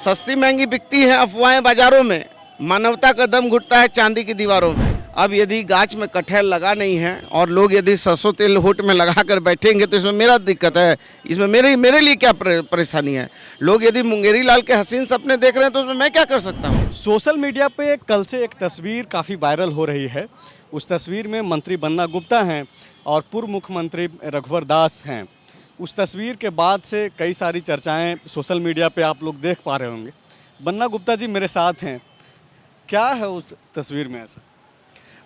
सस्ती महंगी बिकती है अफवाहें बाजारों में, मानवता का दम घुटता है चांदी की दीवारों में। अब यदि गाछ में कटहल लगा नहीं है और लोग यदि सरसों तेल होठ में लगा कर बैठेंगे तो इसमें मेरा दिक्कत है, इसमें मेरे लिए क्या परेशानी है। लोग यदि मुंगेरी लाल के हसीन सपने देख रहे हैं तो उसमें मैं क्या कर सकता हूँ। सोशल मीडिया पे कल से एक तस्वीर काफ़ी वायरल हो रही है। उस तस्वीर में मंत्री बन्ना गुप्ता हैं और पूर्व मुख्यमंत्री रघुवर दास हैं। उस तस्वीर के बाद से कई सारी चर्चाएं सोशल मीडिया पे आप लोग देख पा रहे होंगे। बन्ना गुप्ता जी मेरे साथ हैं, क्या है उस तस्वीर में ऐसा?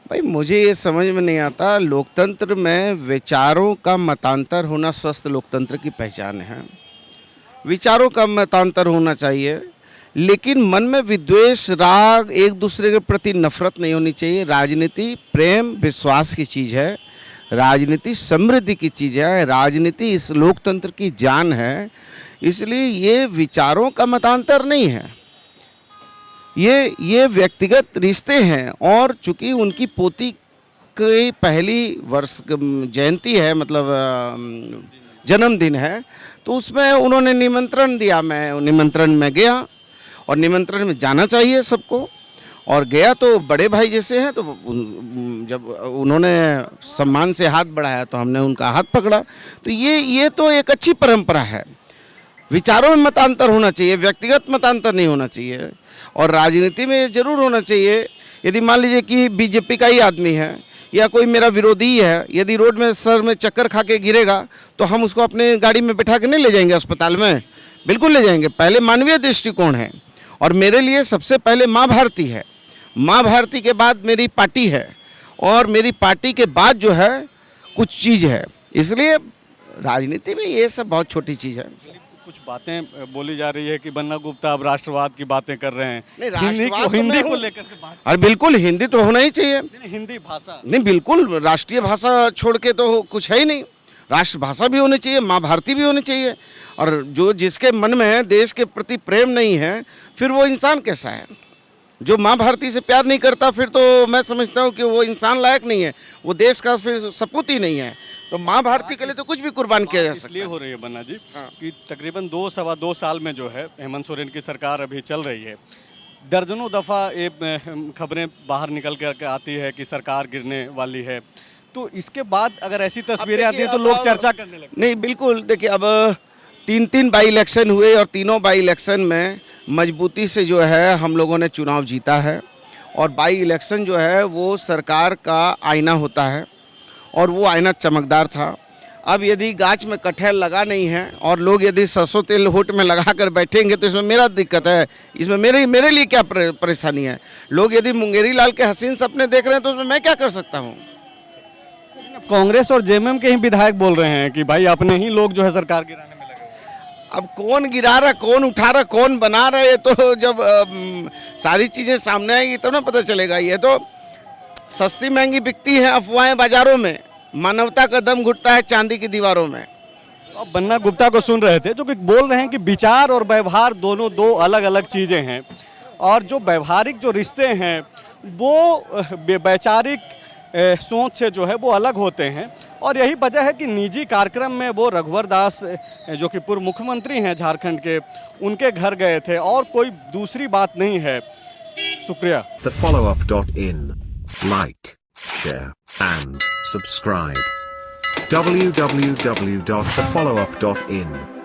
भाई मुझे ये समझ में नहीं आता, लोकतंत्र में विचारों का मतांतर होना स्वस्थ लोकतंत्र की पहचान है। विचारों का मतांतर होना चाहिए, लेकिन मन में विद्वेष, राग, एक दूसरे के प्रति नफरत नहीं होनी चाहिए। राजनीति प्रेम विश्वास की चीज़ है, राजनीति समृद्धि की चीज़ है, राजनीति इस लोकतंत्र की जान है। इसलिए ये विचारों का मतांतर नहीं है, ये व्यक्तिगत रिश्ते हैं। और चूंकि उनकी पोती की पहली वर्ष जयंती है, मतलब जन्मदिन है, तो उसमें उन्होंने निमंत्रण दिया। मैं निमंत्रण में गया और निमंत्रण में जाना चाहिए सबको, और गया तो बड़े भाई जैसे हैं। तो जब उन्होंने सम्मान से हाथ बढ़ाया तो हमने उनका हाथ पकड़ा। तो ये तो एक अच्छी परंपरा है। विचारों में मतांतर होना चाहिए, व्यक्तिगत मतांतर नहीं होना चाहिए। और राजनीति में ज़रूर होना चाहिए। यदि मान लीजिए कि बीजेपी का ही आदमी है या कोई मेरा विरोधी है, यदि रोड में सर में चक्कर खा के गिरेगा तो हम उसको अपने गाड़ी में बैठा के नहीं ले जाएंगे अस्पताल में? बिल्कुल ले जाएंगे। पहले मानवीय दृष्टिकोण है, और मेरे लिए सबसे पहले माँ भारती है। माँ भारती के बाद मेरी पार्टी है, और मेरी पार्टी के बाद जो है कुछ चीज़ है। इसलिए राजनीति में ये सब बहुत छोटी चीज़ है। कुछ बातें बोली जा रही है कि बन्ना गुप्ता अब राष्ट्रवाद की बातें कर रहे हैं। नहीं, हिंदी को लेकर के बात। अरे बिल्कुल, हिंदी तो होना ही चाहिए। हिंदी भाषा नहीं, बिल्कुल राष्ट्रीय भाषा छोड़ के तो कुछ है ही नहीं। राष्ट्रभाषा भी होनी चाहिए, माँ भारती भी होनी चाहिए। और जो जिसके मन में देश के प्रति प्रेम नहीं है, फिर वो इंसान कैसा है? जो माँ भारती से प्यार नहीं करता, फिर तो मैं समझता हूँ कि वो इंसान लायक नहीं है, वो देश का फिर सपूत ही नहीं है। तो माँ भारती के लिए तो कुछ भी कुर्बान किया जा सकता है। इसलिए हो रही है बन्ना जी कि तकरीबन 2-2.25 साल में जो है हेमंत सोरेन की सरकार अभी चल रही है, दर्जनों दफ़ा ये खबरें बाहर निकल कर आती है कि सरकार गिरने वाली है। तो इसके बाद अगर ऐसी तस्वीरें आती हैं तो लोग चर्चा करने लगते हैं। नहीं, बिल्कुल। देखिए, अब 3 बाई इलेक्शन हुए और तीनों बाई इलेक्शन में मजबूती से जो है हम लोगों ने चुनाव जीता है। और बाई इलेक्शन जो है वो सरकार का आईना होता है, और वो आईना चमकदार था। अब यदि गाछ में कटहल लगा नहीं है और लोग यदि सरसों तेल होठ में लगा कर बैठेंगे तो इसमें मेरा दिक्कत है, इसमें मेरे लिए क्या परेशानी है। लोग यदि मुंगेरी लाल के हसीन सपने देख रहे हैं तो उसमें मैं क्या कर सकता हूँ। कांग्रेस और जेएमएम के ही विधायक बोल रहे हैं कि भाई अपने ही लोग जो है सरकार गिराने में लगे हैं। अब कौन गिरा रहा, कौन उठा रहा, कौन बना रहा है, तो जब सारी चीज़ें सामने आएगी तब ना पता चलेगा। ये तो सस्ती महंगी बिकती है अफवाहें बाजारों में, मानवता का दम घुटता है चांदी की दीवारों में। तो अब बन्ना गुप्ता को सुन रहे थे जो कि बोल रहे हैं कि विचार और व्यवहार दोनों दो अलग अलग चीज़ें हैं, और जो व्यवहारिक जो रिश्ते हैं वो वैचारिक सोच से जो है वो अलग होते हैं। और यही वजह है कि निजी कार्यक्रम में वो रघुवर दास जो कि पूर्व मुख्यमंत्री हैं झारखंड के, उनके घर गए थे, और कोई दूसरी बात नहीं है। शुक्रिया। TheFollowUp.in. Like, share and subscribe. www.thefollowup.in